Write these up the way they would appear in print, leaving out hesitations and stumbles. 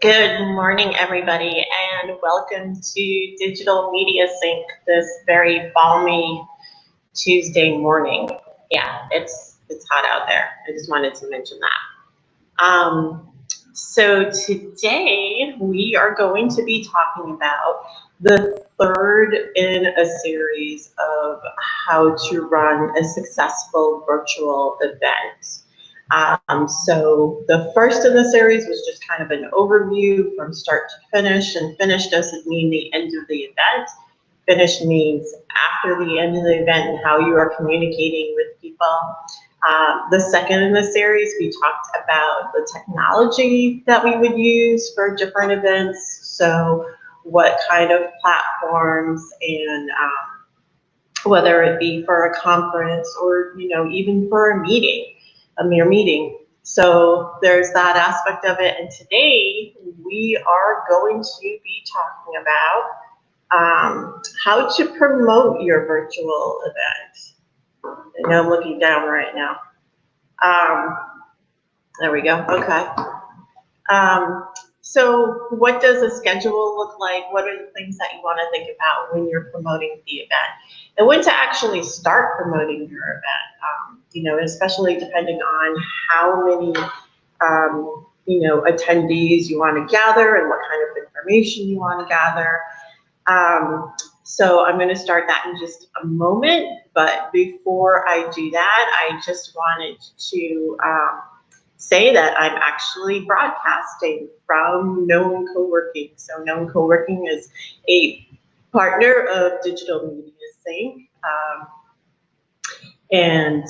Good morning, everybody, and welcome to Digital Media Sync this very balmy Tuesday morning. Yeah, it's hot out there. I just wanted to mention that. So today we are going to be talking about the third in a series of how to run a successful virtual event. So the first in the series was just kind of an overview from start to finish, and finish doesn't mean the end of the event. Finish means after the end of the event and how you are communicating with people. The second in the series, we talked about the technology that we would use for different events. So what kind of platforms, and whether it be for a conference or even for a mere meeting. So there's that aspect of it. And today we are going to be talking about how to promote your virtual event. I know I'm looking down right now. There we go. Okay. So what does a schedule look like? What are the things that you want to think about when you're promoting the event? And when to actually start promoting your event, especially depending on how many, attendees you want to gather and what kind of information you want to gather. So I'm going to start that in just a moment. But before I do that, I just wanted to say that I'm actually broadcasting from Known Co-working. So Known Co-working is a partner of Digital Media Sync, and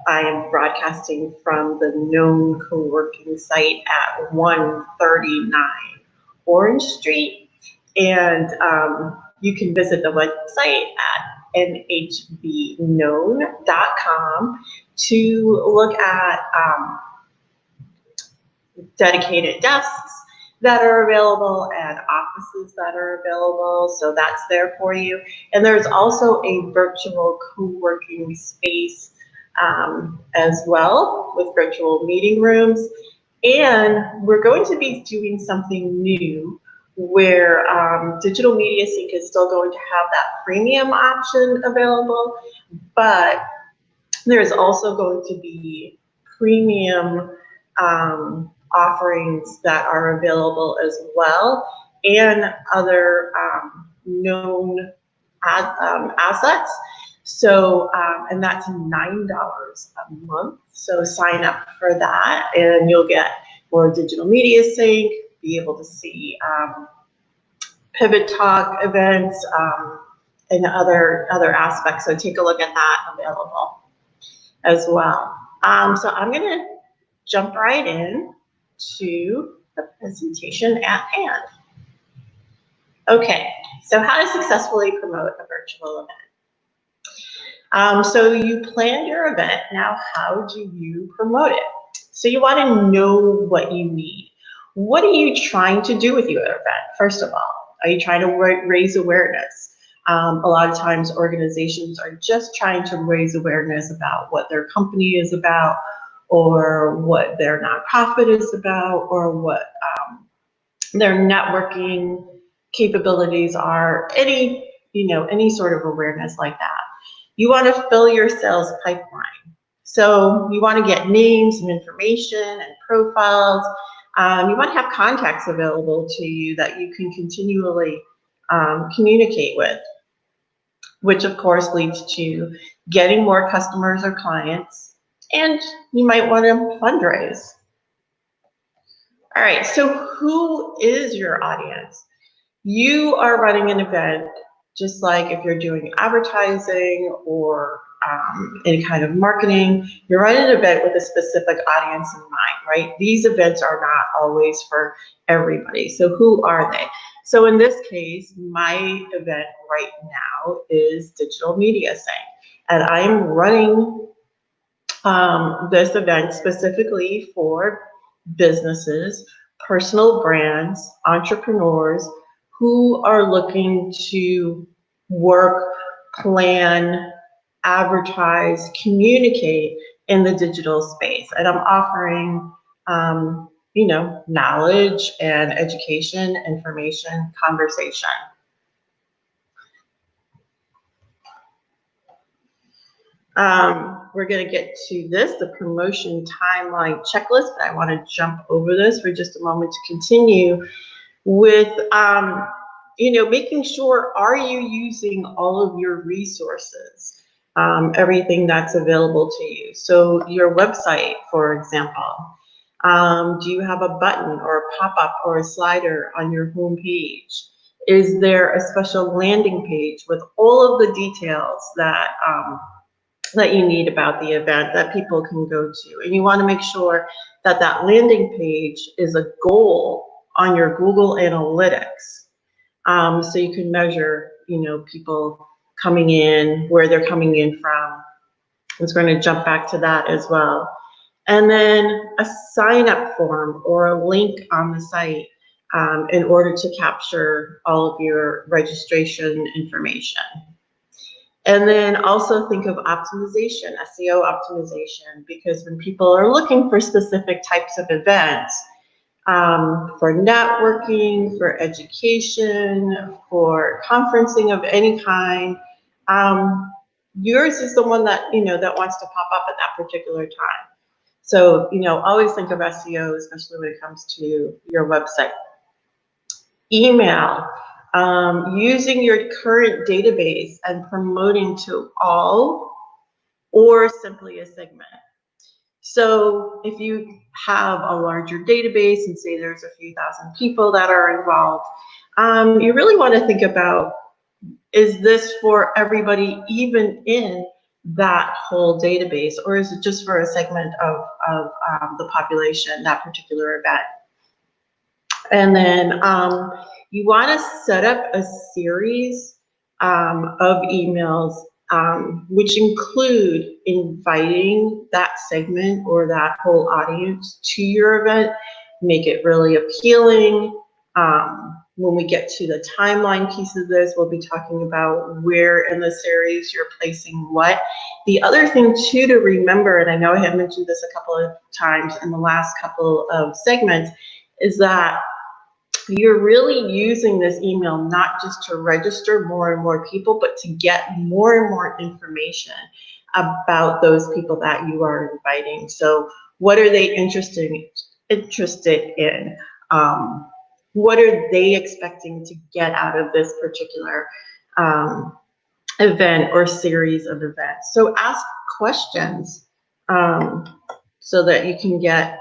I am broadcasting from the Known Co-working site at 139 Orange Street, and you can visit the website at nhbknown.com to look at dedicated desks that are available and offices that are available. So that's there for you. And there's also a virtual co-working space as well, with virtual meeting rooms. And we're going to be doing something new where Digital Media Sync is still going to have that premium option available, but there's also going to be premium offerings that are available as well, and other known assets. So, and that's $9 a month. So sign up for that, and you'll get more Digital Media Sync, be able to see Pivot Talk events, and other aspects. So take a look at that available as well. So I'm going to jump right in to the presentation at hand. Okay, so how to successfully promote a virtual event. So you planned your event. Now, how do you promote it? So you want to know what you need. What are you trying to do with your event? First of all, are you trying to raise awareness? A lot of times organizations are just trying to raise awareness about what their company is about, or what their nonprofit is about, or what their networking capabilities are, any sort of awareness like that. You want to fill your sales pipeline. So you want to get names and information and profiles. You want to have contacts available to you that you can continually communicate with, which of course leads to getting more customers or clients. And you might want to fundraise. All right, so who is your audience? You are running an event just like if you're doing advertising or any kind of marketing. You're running an event with a specific audience in mind, right? These events are not always for everybody. So who are they? So in this case, my event right now is Digital Media Sync, and I'm running this event specifically for businesses, personal brands, entrepreneurs who are looking to work, plan, advertise, communicate in the digital space. And I'm offering knowledge and education, information, conversation. We're going to get to this, the promotion timeline checklist, but I want to jump over this for just a moment to continue with, making sure, are you using all of your resources, everything that's available to you? So your website, for example, do you have a button or a pop-up or a slider on your home page? Is there a special landing page with all of the details that you need about the event that people can go to? And you want to make sure that that landing page is a goal on your Google Analytics, so you can measure, people coming in, where they're coming in from. It's going to jump back to that as well. And then a sign-up form or a link on the site in order to capture all of your registration information. And then also think of optimization, SEO optimization, because when people are looking for specific types of events, for networking, for education, for conferencing of any kind, yours is the one that, that wants to pop up at that particular time. So, always think of SEO, especially when it comes to your website. Email. Using your current database and promoting to all or simply a segment. So if you have a larger database and say there's a few thousand people that are involved, you really want to think about, is this for everybody even in that whole database, or is it just for a segment of the population, that particular event? And then you want to set up a series of emails which include inviting that segment or that whole audience to your event. Make it really appealing. When we get to the timeline piece of this, we'll be talking about where in the series you're placing what. The other thing too to remember, and I know I had mentioned this a couple of times in the last couple of segments, is that you're really using this email not just to register more and more people, but to get more and more information about those people that you are inviting. So what are they interested in? What are they expecting to get out of this particular event or series of events? So ask questions so that you can get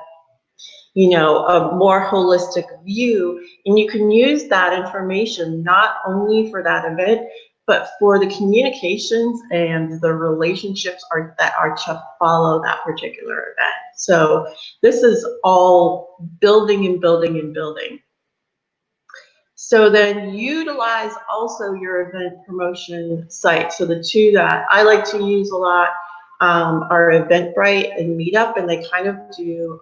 a more holistic view, and you can use that information not only for that event, but for the communications and the relationships that are to follow that particular event. So this is all building and building and building. So then utilize also your event promotion site. So the two that I like to use a lot are Eventbrite and Meetup, and they kind of do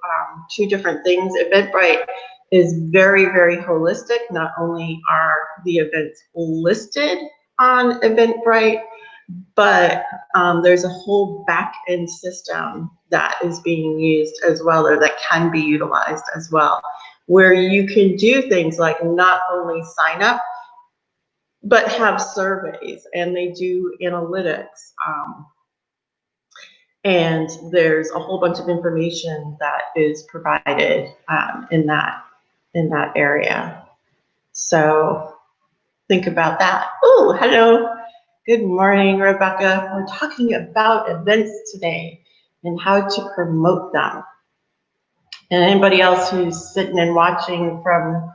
two different things. Eventbrite is very, very holistic. Not only are the events listed on Eventbrite, but there's a whole back-end system that is being used as well, or that can be utilized as well, where you can do things like not only sign up, but have surveys, and they do analytics. And there's a whole bunch of information that is provided in that area. So think about that. Oh, hello. Good morning, Rebecca. We're talking about events today and how to promote them. And anybody else who's sitting and watching from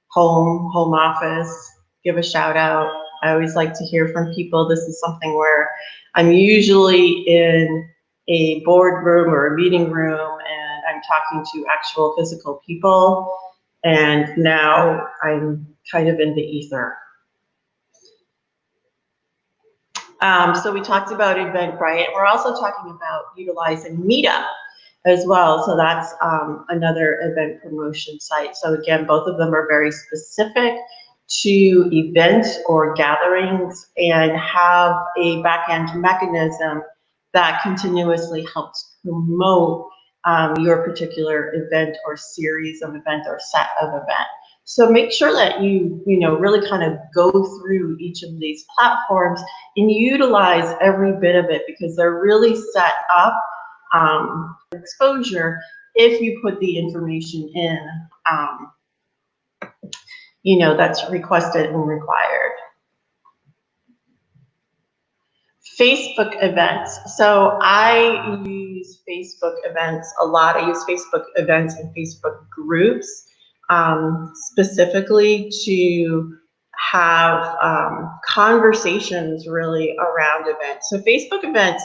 home office, give a shout out. I always like to hear from people. This is something where I'm usually in a boardroom or a meeting room and I'm talking to actual physical people, and now I'm kind of in the ether. So we talked about Eventbrite. We're also talking about utilizing Meetup as well. So that's another event promotion site. So again, both of them are very specific to events or gatherings and have a back-end mechanism that continuously helps promote your particular event or series of events or set of events. So make sure that you really kind of go through each of these platforms and utilize every bit of it, because they're really set up exposure if you put the information in, that's requested and required. Facebook events. So I use Facebook events a lot. I use Facebook events and Facebook groups specifically to have conversations really around events. So Facebook events,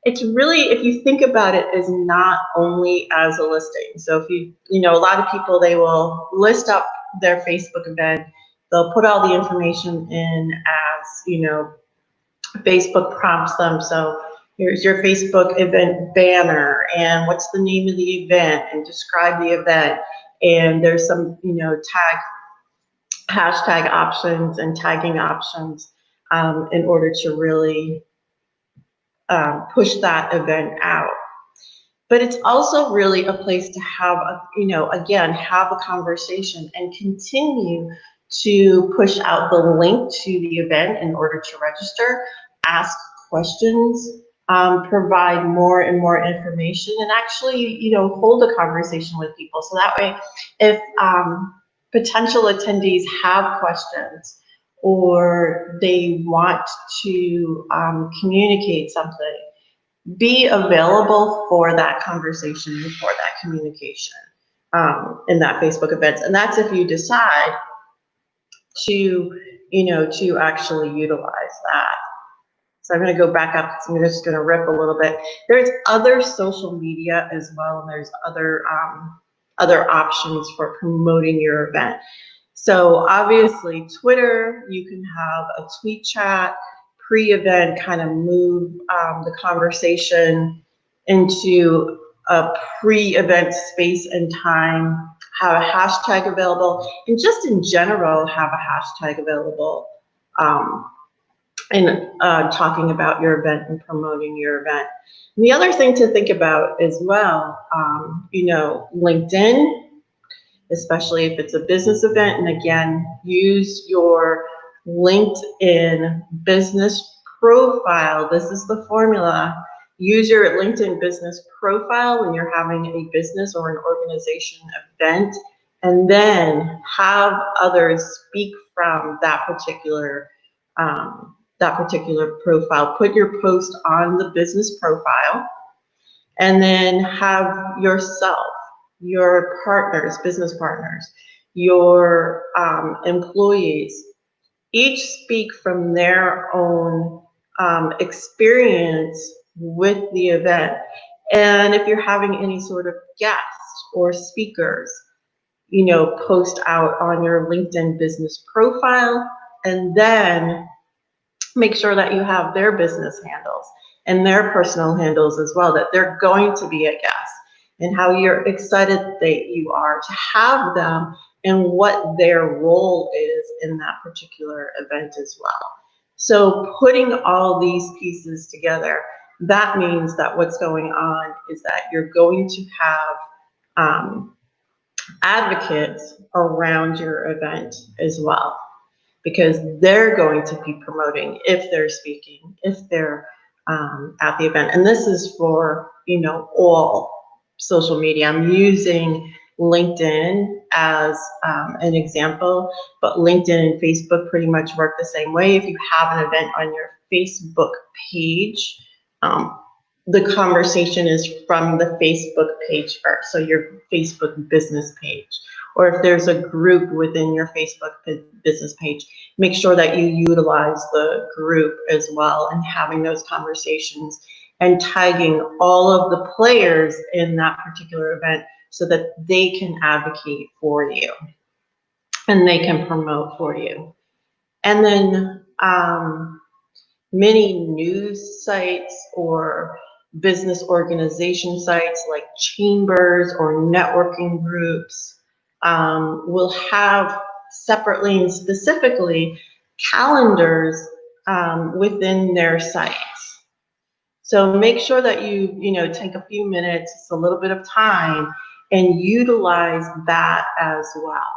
it's really, if you think about it, is not only as a listing. So if a lot of people, they will list up their Facebook event, they'll put all the information in as, Facebook prompts them. So here's your Facebook event banner, and what's the name of the event, and describe the event. And there's some, hashtag options and tagging options in order to really push that event out. But it's also really a place to have have a conversation and continue to push out the link to the event in order to register, ask questions, provide more and more information, and actually, hold a conversation with people. So that way, if potential attendees have questions or they want to communicate something, be available for that conversation, for that communication in that Facebook events. And that's if you decide to actually utilize that. So I'm going to go back up because I'm just going to rip a little bit. There's other social media as well, and there's other options for promoting your event. So obviously Twitter, you can have a tweet chat, pre-event, kind of move the conversation into a pre-event space and time, have a hashtag available, and just in general have a hashtag available in talking about your event and promoting your event. And the other thing to think about as well, LinkedIn, especially if it's a business event. And again, use your LinkedIn business profile. This is the formula. Use your LinkedIn business profile when you're having a business or an organization event, and then have others speak from that particular profile. Put your post on the business profile, and then have yourself, your partners, business partners, your employees, each speak from their own experience with the event. And if you're having any sort of guests or speakers, post out on your LinkedIn business profile, and then make sure that you have their business handles and their personal handles as well, that they're going to be a guest, and how you're excited that you are to have them and what their role is in that particular event as well. So putting all these pieces together, that means that what's going on is that you're going to have advocates around your event as well, because they're going to be promoting if they're speaking, if they're at the event. And this is for, all social media. I'm using LinkedIn as an example, but LinkedIn and Facebook pretty much work the same way. If you have an event on your Facebook page, the conversation is from the Facebook page first, so your Facebook business page. Or if there's a group within your Facebook business page, make sure that you utilize the group as well, and having those conversations and tagging all of the players in that particular event so that they can advocate for you and they can promote for you. And then many news sites or business organization sites like chambers or networking groups will have separately and specifically calendars within their sites. So make sure that you take a few minutes, it's a little bit of time, and utilize that as well.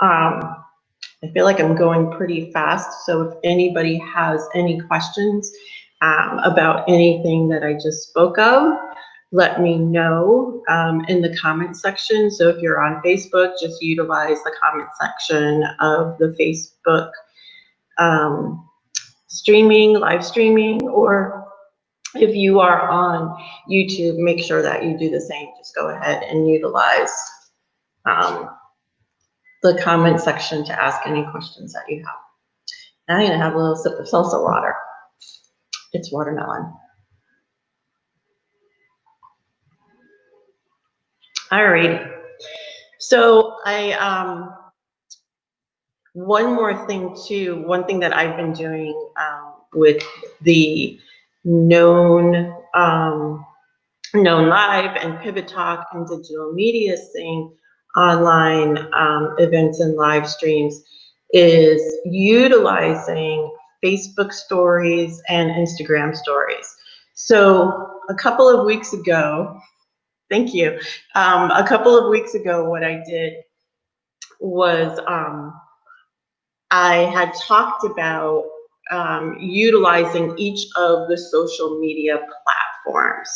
I feel like I'm going pretty fast, so if anybody has any questions about anything that I just spoke of, let me know in the comment section. So if you're on Facebook, just utilize the comment section of the Facebook live streaming, or if you are on YouTube, make sure that you do the same. Just go ahead and utilize the comment section to ask any questions that you have. Now I'm gonna have a little sip of salsa water. It's watermelon. All right. So one more thing too, one thing that I've been doing with the known live and pivot talk and digital media thing, online events and live streams, is utilizing Facebook stories and Instagram stories. So a couple of weeks ago, thank you. A couple of weeks ago, what I did was I had talked about utilizing each of the social media platforms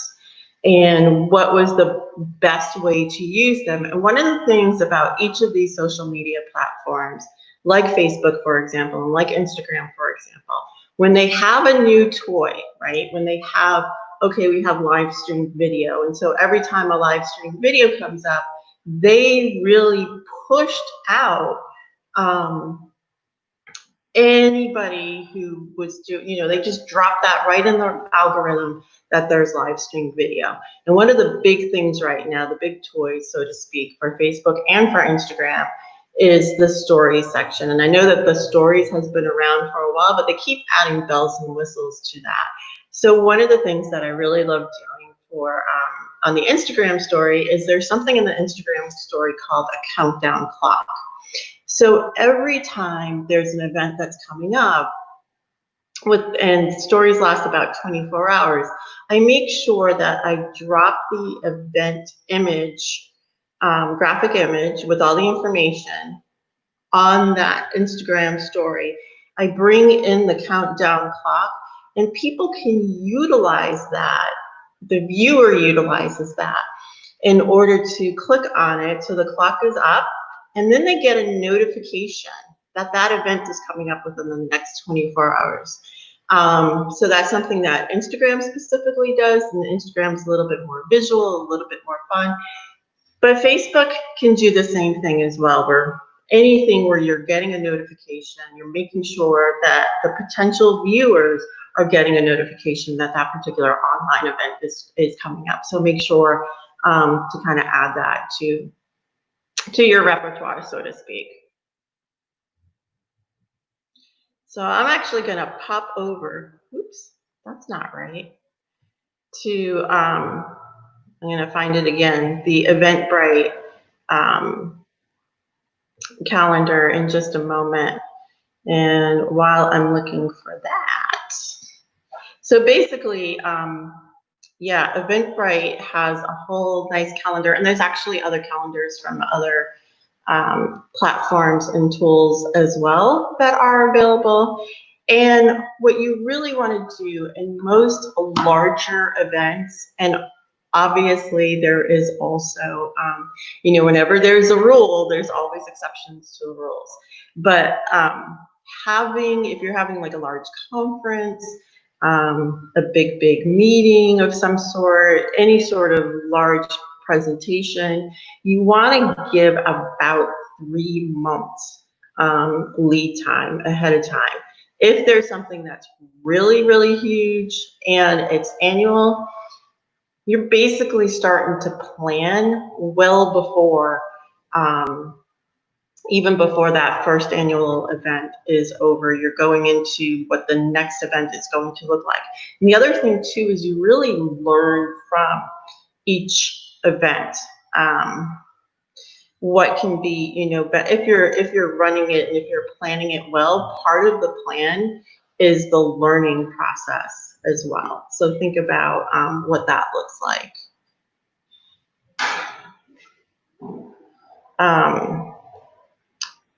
and what was the best way to use them. And one of the things about each of these social media platforms, like Facebook, for example, and like Instagram, for example, when they have a new toy, right? When they have, okay, we have live stream video. And so every time a live stream video comes up, they really pushed out anybody who was doing, they just dropped that right in the algorithm that there's live stream video. And one of the big things right now, the big toys, so to speak, for Facebook and for Instagram is the stories section. And I know that the stories has been around for a while, but they keep adding bells and whistles to that. So one of the things that I really love doing for on the Instagram story is there's something in the Instagram story called a countdown clock. So every time there's an event that's coming up, and stories last about 24 hours, I make sure that I drop the event image, graphic image with all the information on that Instagram story. I bring in the countdown clock, and people can utilize that. The viewer utilizes that in order to click on it so the clock is up, and then they get a notification that that event is coming up within the next 24 hours. So that's something that Instagram specifically does, and Instagram's a little bit more visual, a little bit more fun. But Facebook can do the same thing as well, where anything where you're getting a notification, you're making sure that the potential viewers are getting a notification that that particular online event is coming up. So make sure to kind of add that to your repertoire, so to speak. So I'm actually going to pop over, oops, that's not right, to, I'm going to find it again, the Eventbrite calendar in just a moment. And while I'm looking for that, so basically, yeah, Eventbrite has a whole nice calendar, and there's actually other calendars from other platforms and tools as well that are available. And what you really want to do in most larger events, and obviously there is also, whenever there's a rule, there's always exceptions to the rules. But if you're having like a large conference, a big meeting of some sort, any sort of large presentation, you want to give about 3 months lead time ahead of time. If there's something that's really huge and it's annual, you're basically starting to plan well before, even before that first annual event is over. You're going into what the next event is going to look like. And the other thing too is you really learn from each event. What can be, but if you're running it and if you're planning it well, part of the plan is the learning process as well. So think about what that looks like.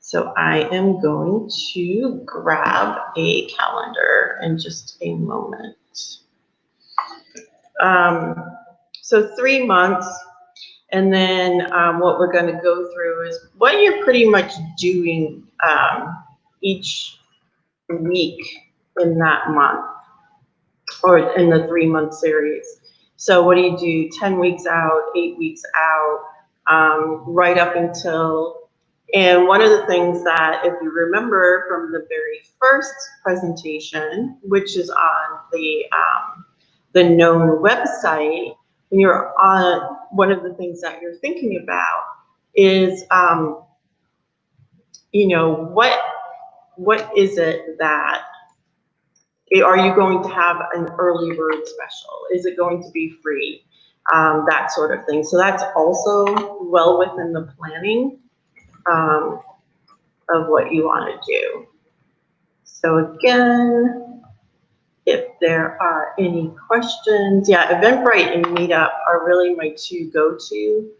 So I am going to grab a calendar in just a moment. So 3 months, and then what we're going to go through is what you're pretty much doing each week in that month or in the 3-month series. So what do you do 10 weeks out, 8 weeks out, right up until, and one of the things that, if you remember from the very first presentation, which is on the known website, when you're on, one of the things that you're thinking about is, you know, what is it that, are you going to have an early bird special? Is it going to be free? That sort of thing. So that's also well within the planning of what you want to do. So again, if there are any questions, yeah, Eventbrite and Meetup are really my two go-to.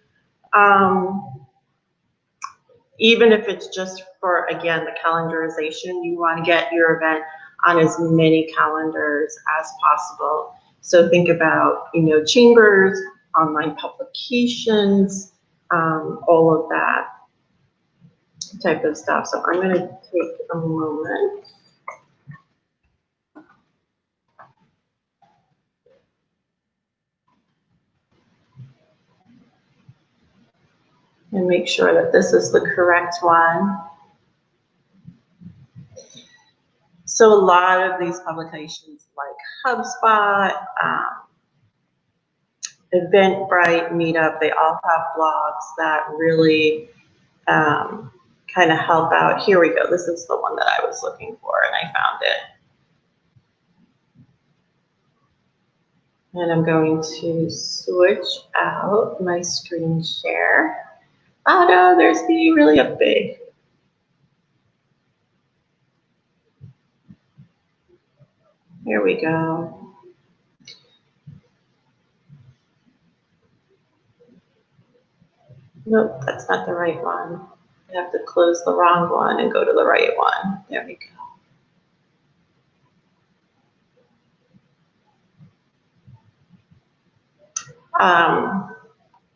Even if it's just for, again, the calendarization, you want to get your event on as many calendars as possible. So think about, you know, chambers, online publications, all of that type of stuff. So I'm going to take a moment. And make sure that this is the correct one. So a lot of these publications like HubSpot, Eventbrite, Meetup, they all have blogs that really kind of help out. Here we go. This is the one that I was looking for, and I found it. And I'm going to switch out my screen share. Oh no, there's the really up big. Here we go. Nope, that's not the right one. I have to close the wrong one and go to the right one. There we go.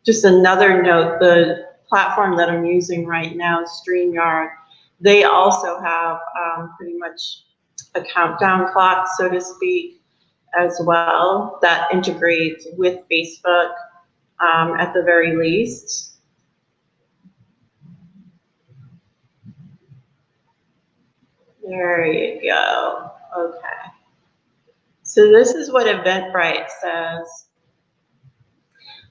Just another note, the platform that I'm using right now, StreamYard, they also have pretty much a countdown clock, so to speak, as well, that integrates with Facebook at the very least. There you go. Okay. So this is what Eventbrite says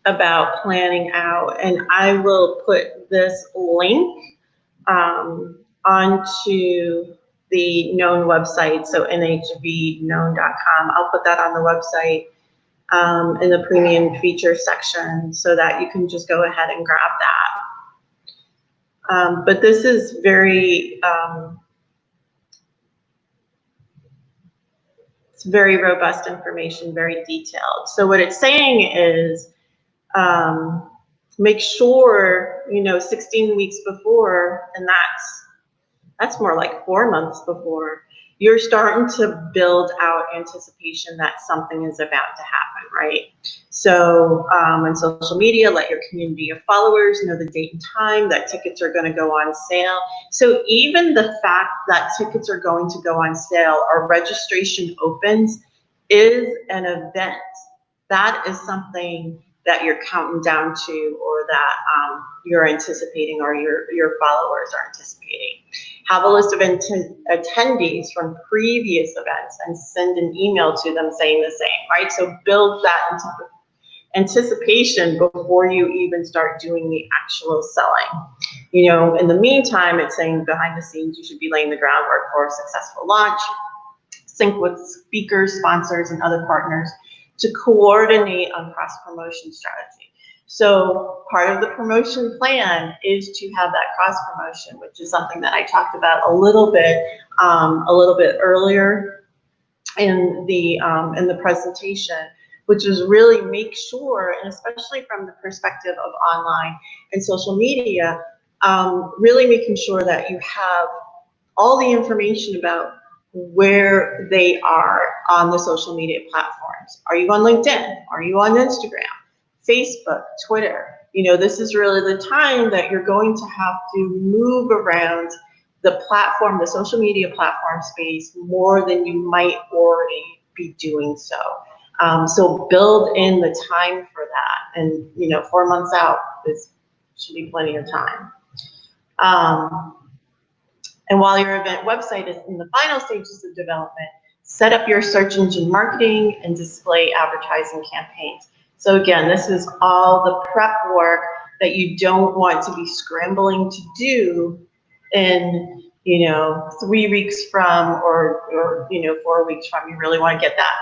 about planning out, and I will put this link onto the known website, so nhvknown.com. I'll put that on the website in the premium feature section so that you can just go ahead and grab that. But this is very, it's very robust information, very detailed. So what it's saying is, make sure, you know, 16 weeks before, and that's more like 4 months before, you're starting to build out anticipation that something is about to happen, right? So on social media, let your community of followers know the date and time that tickets are going to go on sale. So even the fact that tickets are going to go on sale or registration opens is an event. That is something that you're counting down to, or that you're anticipating, or your followers are anticipating. Have a list of attendees from previous events and send an email to them saying the same, right? So build that anticipation before you even start doing the actual selling. You know, in the meantime, it's saying behind the scenes, you should be laying the groundwork for a successful launch, sync with speakers, sponsors, and other partners to coordinate on cross-promotion strategy. So part of the promotion plan is to have that cross-promotion, which is something that I talked about a little bit earlier in the presentation, which is really make sure, and especially from the perspective of online and social media, really making sure that you have all the information about where they are on the social media platforms. Are you on LinkedIn? Are you on Instagram, Facebook, Twitter? You know, this is really the time that you're going to have to move around the platform, the social media platform space more than you might already be doing so. So build in the time for that, and 4 months out should be plenty of time. And while your event website is in the final stages of development, set up your search engine marketing and display advertising campaigns. So again, this is all the prep work that you don't want to be scrambling to do in 3 weeks from, or 4 weeks from. You really want to get that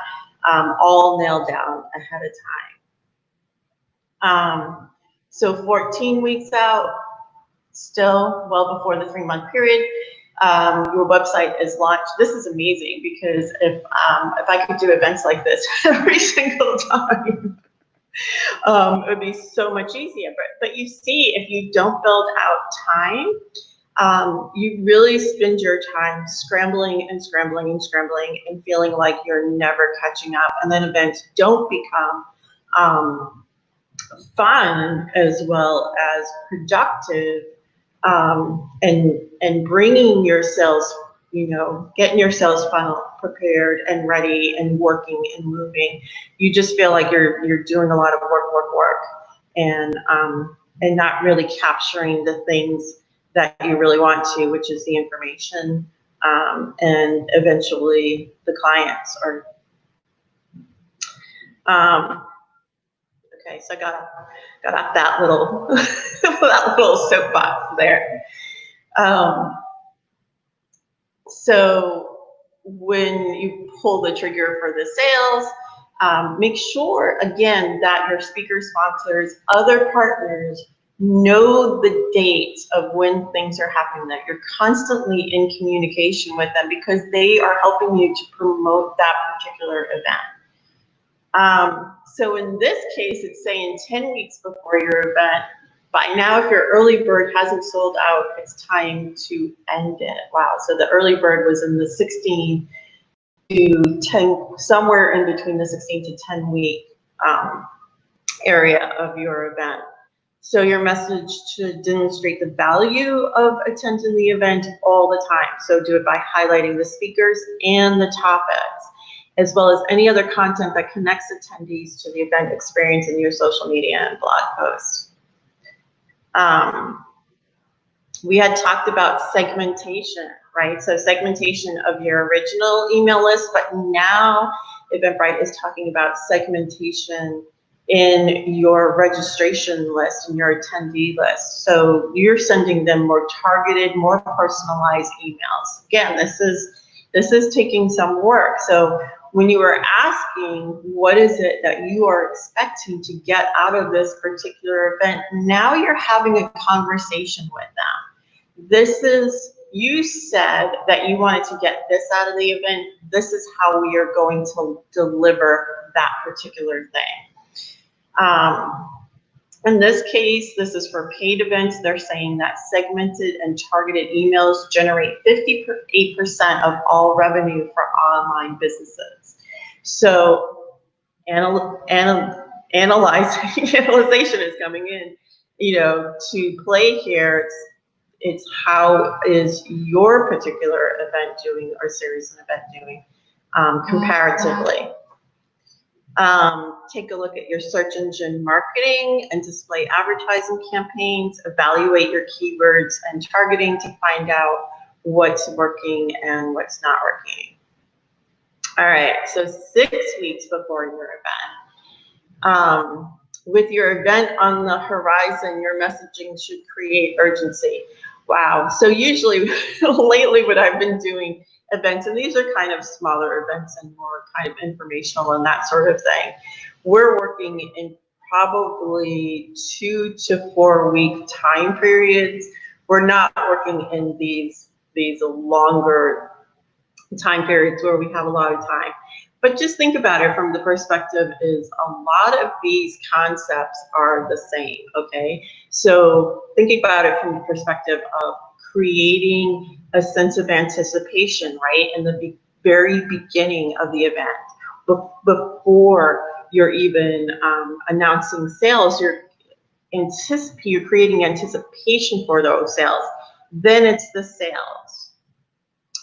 all nailed down ahead of time. So 14 weeks out, still well before the 3-month period, your website is launched. This is amazing, because if I could do events like this every single time, it would be so much easier. But you see, if you don't build out time, you really spend your time scrambling and scrambling and scrambling and feeling like you're never catching up, and then events don't become fun as well as productive, and bringing your sales, getting your sales funnel prepared and ready and working and moving. You just feel like you're doing a lot of work, and not really capturing the things that you really want to, which is the information, and eventually the clients. Or okay, so I got off that little that little soapbox there. So when you pull the trigger for the sales, make sure again that your speaker sponsors, other partners, know the dates of when things are happening, that you're constantly in communication with them, because they are helping you to promote that particular event. So in this case, it's saying 10 weeks before your event. By now, if your early bird hasn't sold out, it's time to end it. Wow, so the early bird was in the 16 to 10, somewhere in between the 16 to 10 week area of your event. So your message should demonstrate the value of attending the event all the time. So do it by highlighting the speakers and the topics, as well as any other content that connects attendees to the event experience in your social media and blog posts. We had talked about segmentation, right? So segmentation of your original email list, but now Eventbrite is talking about segmentation in your registration list and your attendee list. So you're sending them more targeted, more personalized emails. Again, this is taking some work. So when you are asking what is it that you are expecting to get out of this particular event, now you're having a conversation with them. This is, you said that you wanted to get this out of the event. This is how we are going to deliver that particular thing. In this case, this is for paid events. They're saying that segmented and targeted emails generate 58% of all revenue for online businesses. So analyzation is coming in, to play here. It's how is your particular event doing, or series of event doing, comparatively. Take a look at your search engine marketing and display advertising campaigns, evaluate your keywords and targeting to find out what's working and what's not working. All right, so 6 weeks before your event. With your event on the horizon, your messaging should create urgency. Wow, so usually, lately what I've been doing events, and these are kind of smaller events and more kind of informational and that sort of thing. We're working in probably 2 to 4 week time periods. We're not working in these longer time periods where we have a lot of time. But just think about it from the perspective is a lot of these concepts are the same, okay? So thinking about it from the perspective of creating a sense of anticipation, right? In the very beginning of the event, before you're even announcing sales, you're creating anticipation for those sales. Then it's the sales,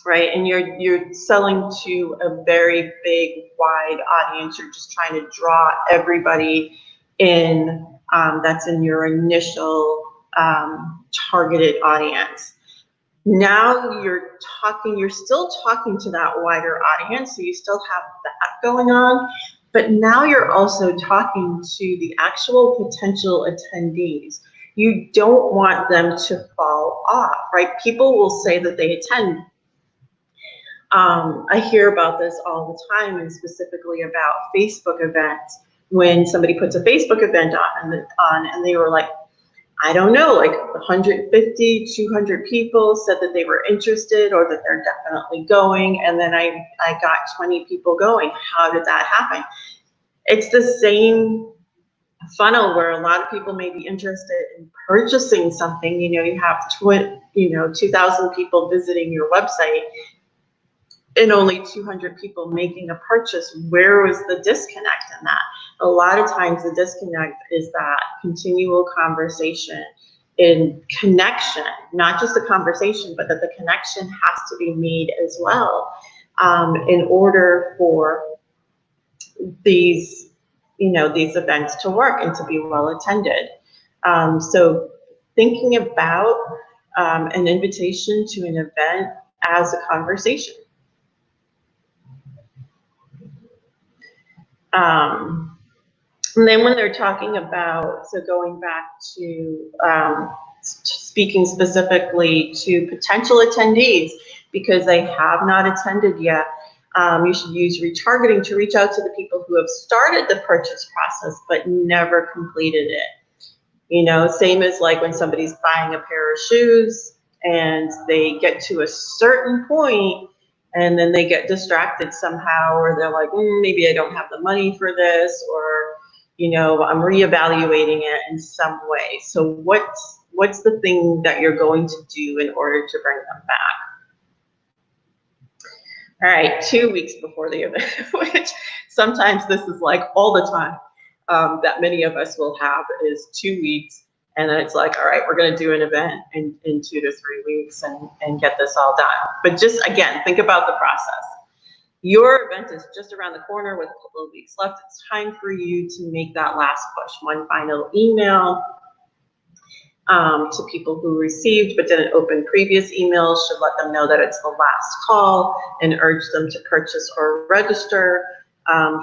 right? And you're selling to a very big, wide audience. You're just trying to draw everybody in that's in your initial targeted audience. Now you're still talking to that wider audience, so you still have that going on, but now you're also talking to the actual potential attendees. You don't want them to fall off, right? People will say that they attend. I hear about this all the time, and specifically about Facebook events. When somebody puts a Facebook event on and they were like, I don't know, like 150, 200 people said that they were interested or that they're definitely going, and then I got 20 people going. How did that happen? It's the same funnel where a lot of people may be interested in purchasing something. You have 2,000 people visiting your website and only 200 people making a purchase. Where was the disconnect in that? A lot of times the disconnect is that continual conversation in connection, not just the conversation, but that the connection has to be made as well in order for these events to work and to be well attended. So thinking about an invitation to an event as a conversation. And then when they're talking about, so going back to speaking specifically to potential attendees, because they have not attended yet, you should use retargeting to reach out to the people who have started the purchase process but never completed it. Same as like when somebody's buying a pair of shoes and they get to a certain point and then they get distracted somehow, or they're like, maybe I don't have the money for this, or I'm reevaluating it in some way. So what's the thing that you're going to do in order to bring them back? All right, 2 weeks before the event, which sometimes this is like all the time that many of us will have is 2 weeks. And then it's like, all right, we're going to do an event in 2 to 3 weeks and get this all done. But just, again, think about the process. Your event is just around the corner with a couple of weeks left. It's time for you to make that last push. One final email to people who received but didn't open previous emails should let them know that it's the last call and urge them to purchase or register.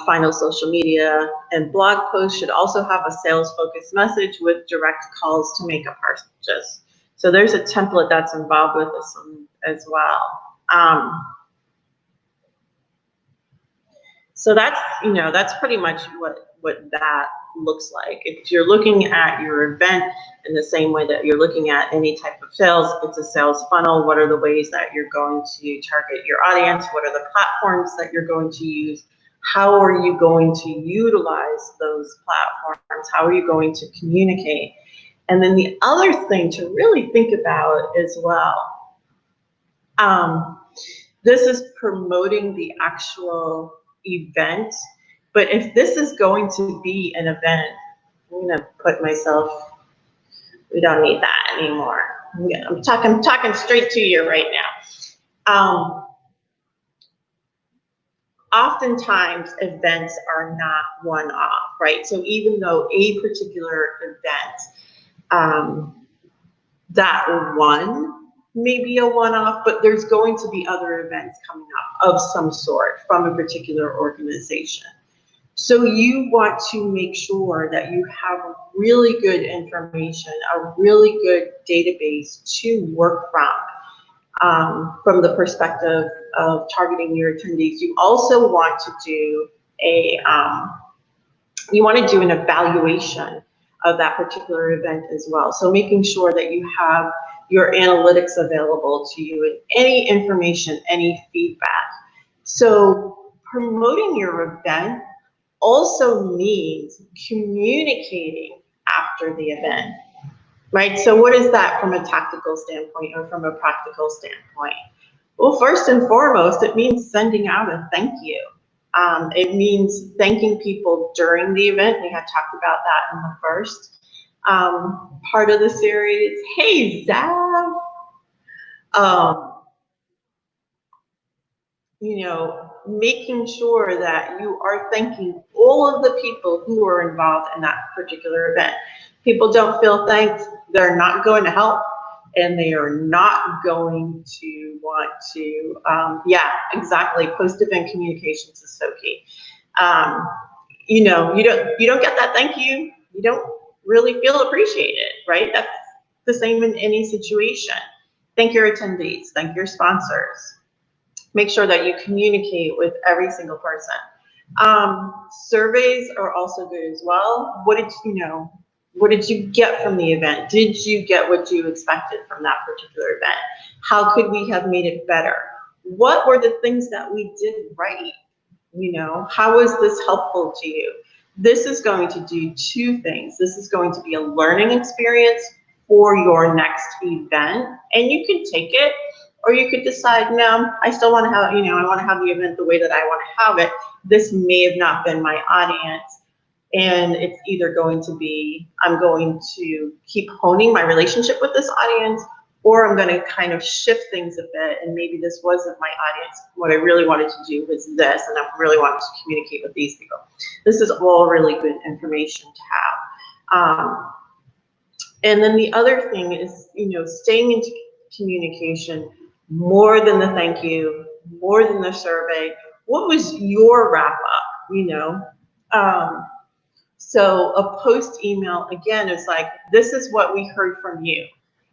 Final social media and blog posts should also have a sales-focused message with direct calls to make a purchase. So there's a template that's involved with this one as well. So that's pretty much what that looks like. If you're looking at your event in the same way that you're looking at any type of sales, it's a sales funnel. What are the ways that you're going to target your audience? What are the platforms that you're going to use? How are you going to utilize those platforms? How are you going to communicate? And then the other thing to really think about as well, this is promoting the actual event, but if this is going to be an event, I'm gonna put myself, we don't need that anymore. I'm talking straight to you right now. Oftentimes events are not one-off, right? So even though a particular event, that one may be a one-off, but there's going to be other events coming up of some sort from a particular organization. So you want to make sure that you have really good information, a really good database to work from the perspective of targeting your attendees. You also want to do an evaluation of that particular event as well. So making sure that you have your analytics available to you, and any information, any feedback. So promoting your event also means communicating after the event, right? So what is that from a tactical standpoint or from a practical standpoint? Well, first and foremost, it means sending out a thank you. It means thanking people during the event. We had talked about that in the first part of the series. Hey, Zav. Making sure that you are thanking all of the people who are involved in that particular event. People don't feel thanked, they're not going to help, and they are not going to want to, yeah, exactly. Post-event communications is so key. You don't get that thank you, you don't really feel appreciated, right? That's the same in any situation. Thank your attendees, thank your sponsors. Make sure that you communicate with every single person. Surveys are also good as well. What did you get from the event? Did you get what you expected from that particular event? How could we have made it better? What were the things that we did right? How was this helpful to you? This is going to do two things. This is going to be a learning experience for your next event, and you can take it, or you could decide, no, I still want to have, I want to have the event the way that I want to have it. This may have not been my audience. And it's either going to be, I'm going to keep honing my relationship with this audience, or I'm going to kind of shift things a bit, and maybe this wasn't my audience. What I really wanted to do was this, and I really wanted to communicate with these people. This is all really good information to have. And then the other thing is, staying in communication more than the thank you, more than the survey. What was your wrap up, So a post email, again, is like, this is what we heard from you,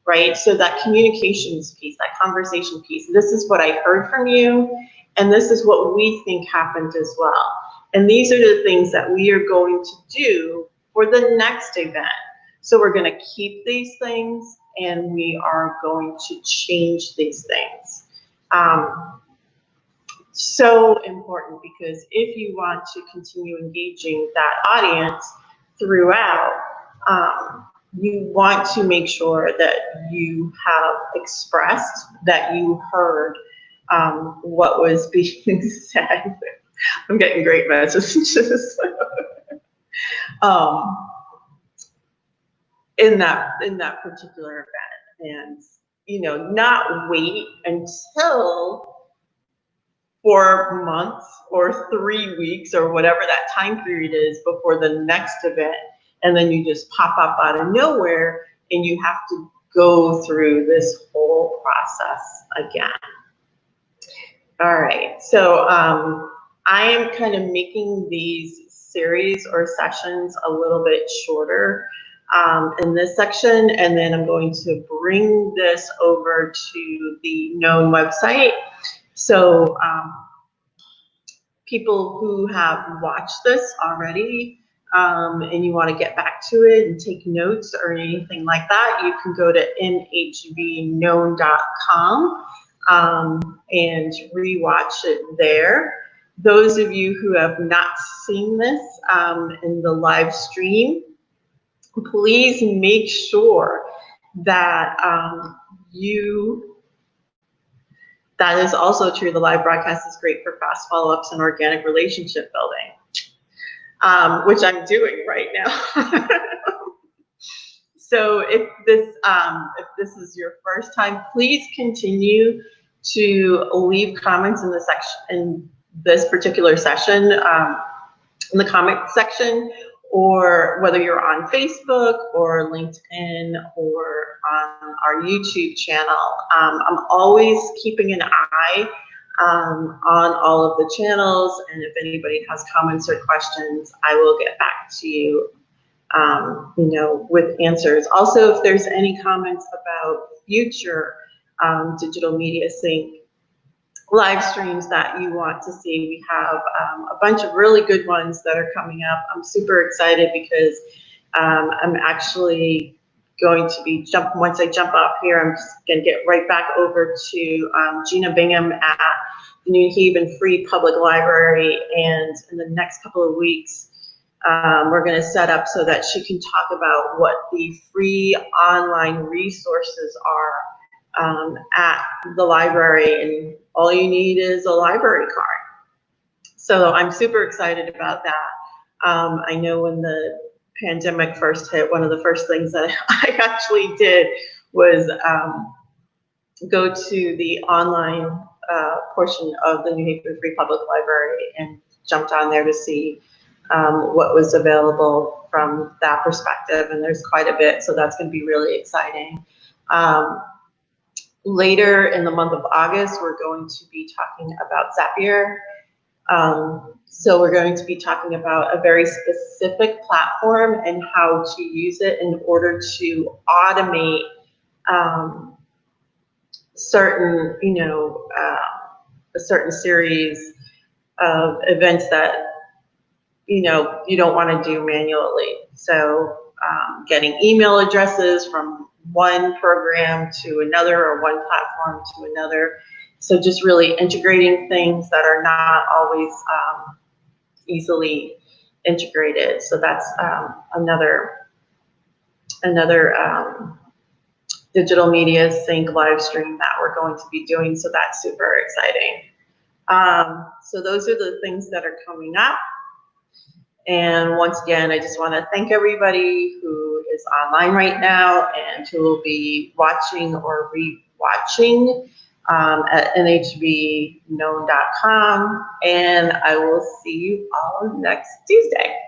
right? So that communications piece, that conversation piece, this is what I heard from you, and this is what we think happened as well. And these are the things that we are going to do for the next event. So we're going to keep these things, and we are going to change these things. So important, because if you want to continue engaging that audience throughout, you want to make sure that you have expressed, that you heard what was being said. I'm getting great messages in that particular event, and not wait until 4 months or 3 weeks or whatever that time period is before the next event, and then you just pop up out of nowhere and you have to go through this whole process again. All right, so I am kind of making these series or sessions a little bit shorter in this section, and then I'm going to bring this over to the Known website. So people who have watched this already and you want to get back to it and take notes or anything like that, you can go to nhvknown.com and rewatch it there. Those of you who have not seen this in the live stream, please make sure that that is also true. The live broadcast is great for fast follow-ups and organic relationship building, which I'm doing right now. So if this is your first time, please continue to leave comments in the section, in this particular session, in the comment section, or whether you're on Facebook or LinkedIn or on our YouTube channel. I'm always keeping an eye on all of the channels, and if anybody has comments or questions, I will get back to you, with answers. Also, if there's any comments about future Digital Media Sync live streams that you want to see, we have a bunch of really good ones that are coming up. I'm super excited because I'm actually going to be once I jump off here, I'm just going to get right back over to Gina Bingham at the New Haven Free Public Library, and in the next couple of weeks, we're going to set up so that she can talk about what the free online resources are at the library, and all you need is a library card. So I'm super excited about that. I know when the pandemic first hit, one of the first things that I actually did was go to the online portion of the New Haven Free Public Library and jumped on there to see what was available from that perspective, and there's quite a bit, so that's going to be really exciting. Later in the month of August, we're going to be talking about Zapier. So we're going to be talking about a very specific platform and how to use it in order to automate certain, a certain series of events that, you don't want to do manually. So getting email addresses from one program to another, or one platform to another. So just really integrating things that are not always easily integrated. So that's another digital media sync live stream that we're going to be doing. So that's super exciting. So those are the things that are coming up. And once again, I just want to thank everybody who is online right now and who will be watching or re-watching at nhbknown.com. And I will see you all next Tuesday.